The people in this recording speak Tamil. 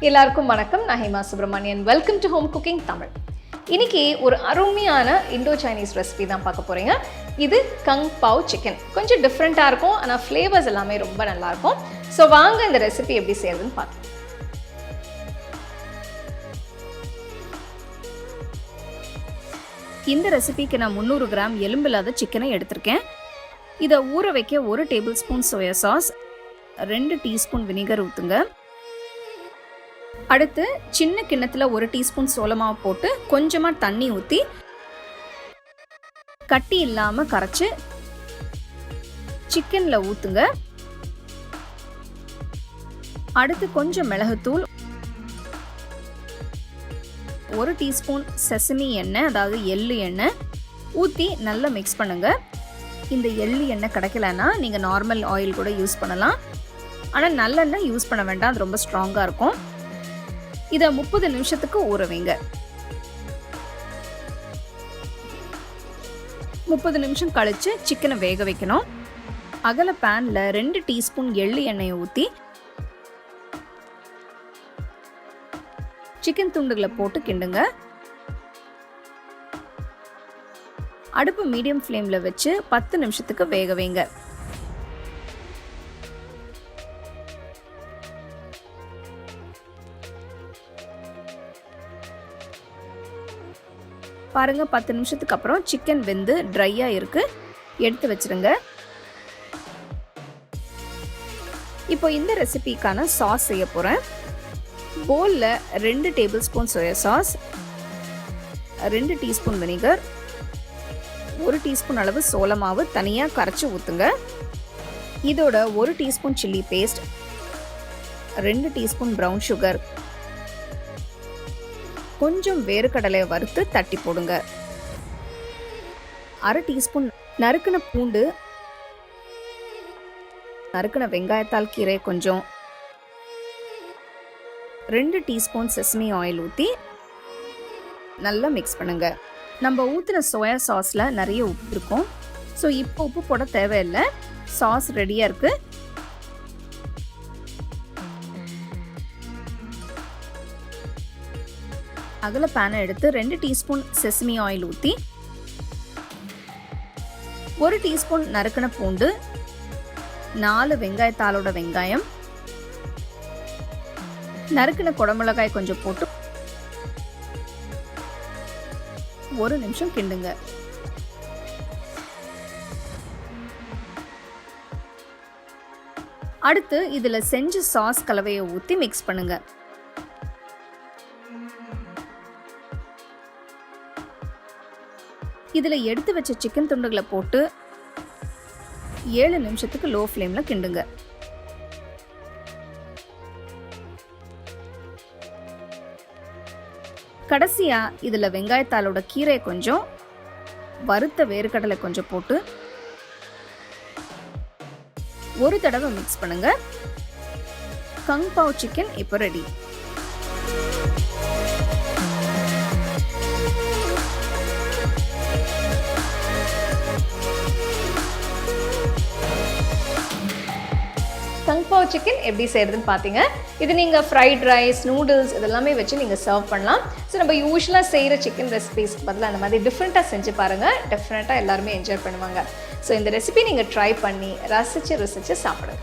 எல்லாருக்கும் வணக்கம். நான் Hema Subramanian. Welcome to home cooking Tamil. இன்னைக்கு ஒரு அருமையான இண்டோ சைனீஸ் ரெசிபி தான் பார்க்க போறீங்க. இது கங் பாவ் சிக்கன். கொஞ்சம் டிஃப்ரெண்ட்டாக இருக்கும், ஆனால் ஃப்ளேவர்ஸ் எல்லாமே ரொம்ப நல்லாயிருக்கும். ஸோ வாங்க இந்த ரெசிபி எப்படி செய்யறதுன்னு பார்க்கலாம். இந்த ரெசிபிக்கு நான் 300 கிராம் எலும்பில்லாத சிக்கனை எடுத்திருக்கேன். இதை ஊற வைக்க 1 table spoon soya sauce, 2 teaspoon vinegar ஊற்றுங்க. அடுத்து சின்ன கிண்ணத்தில் 1 டீஸ்பூன் சோளமாவு போட்டு கொஞ்சமாக தண்ணி ஊற்றி கட்டி இல்லாமல் கரைச்சி சிக்கனில் ஊற்றுங்க. அடுத்து கொஞ்சம் மிளகுத்தூள், 1 டீஸ்பூன் செசமி எண்ணெய், அதாவது எள்ளு எண்ணெய் ஊற்றி நல்லா மிக்ஸ் பண்ணுங்க. இந்த எள்ளு எண்ணெய் கிடைக்கலன்னா நீங்கள் நார்மல் ஆயில் கூட யூஸ் பண்ணலாம், ஆனால் நல்லெண்ணெய் யூஸ் பண்ண வேண்டாம், அது ரொம்ப ஸ்ட்ராங்காக இருக்கும். இதை 30 நிமிஷத்துக்கு ஊற வைங்க. 30 நிமிஷம் கழிச்சு சிக்கனை வேக வைக்கணும். அகல பேன்ல 2 டீஸ்பூன் எள்ளு எண்ணெயை ஊற்றி சிக்கன் துண்டுகளை போட்டு கிண்டுங்க. அடுப்பு மீடியம் ஃப்ளேம்ல வச்சு 10 நிமிஷத்துக்கு வேக வைங்க. பாருங்க, 10 நிமிஷத்துக்கு அப்புறம் சிக்கன் வெந்து ட்ரையாக இருக்கு. எடுத்து வச்சிருங்க. இப்போ இந்த ரெசிபிக்கான சாஸ் செய்ய போகிறேன். போலில் 2 tablespoon soya sauce, 2 teaspoon vinegar, 1 teaspoon அளவு சோள மாவு தனியாக கரைச்சி ஊற்றுங்க. இதோட 1 teaspoon chilli paste, 2 teaspoon brown sugar, கொஞ்சம் வேர்க்கடலையை வறுத்து தட்டி போடுங்க. 1/2 டீஸ்பூன் நறுக்கின பூண்டு, நறுக்கின வெங்காயத்தால் கீரை கொஞ்சம், 2 டீஸ்பூன் செசமி ஆயில் ஊற்றி நல்லா மிக்ஸ் பண்ணுங்க. நம்ம ஊற்றின சோயா சாஸில் நிறைய உப்பு இருக்கும், ஸோ இப்போ உப்பு போட தேவையில்லை. சாஸ் ரெடியாக இருக்கு. அகல பேனை எடுத்து 2 டீஸ்பூன் செசமி ஆயில் ஊற்றி 1 டீஸ்பூன் நறுக்கின பூண்டு, 4 வெங்காயத்தாலோட வெங்காயம், நறுக்கின குடமிளகாய் கொஞ்சம் போட்டு 1 நிமிஷம் கிண்டுங்க. அடுத்து இதுல செஞ்ச சாஸ் கலவையை ஊற்றி மிக்ஸ் பண்ணுங்க. இதில் எடுத்து வச்ச சிக்கன் துண்டுகளை போட்டு 7 நிமிஷத்துக்கு லோ ஃப்ளேமில் கிண்டுங்க. கடைசியா இதில் வெங்காயத்தாலோட கீரை கொஞ்சம், வறுத்த வேர்க்கடலை கொஞ்சம் போட்டு ஒரு தடவை மிக்ஸ் பண்ணுங்க. கங் பாவ் சிக்கன் இப்போ ரெடி. கங் பாவ் சிக்கன் எப்படி செய்கிறதுன்னு பார்த்தீங்க. இது நீங்கள் ஃப்ரைட் ரைஸ், நூடுல்ஸ் இதெல்லாமே வச்சு நீங்கள் சர்வ் பண்ணலாம். ஸோ நம்ம யூஸ்வலாக செய்கிற சிக்கன் ரெசிபிஸ்க்கு பதிலாக அந்த மாதிரி டிஃப்ரெண்ட்டாக செஞ்சு பாருங்கள். டெஃபினட்டாக எல்லாருமே என்ஜாய் பண்ணுவாங்க. ஸோ இந்த ரெசிபி நீங்கள் ட்ரை பண்ணி ரசித்து சாப்பிடுங்க.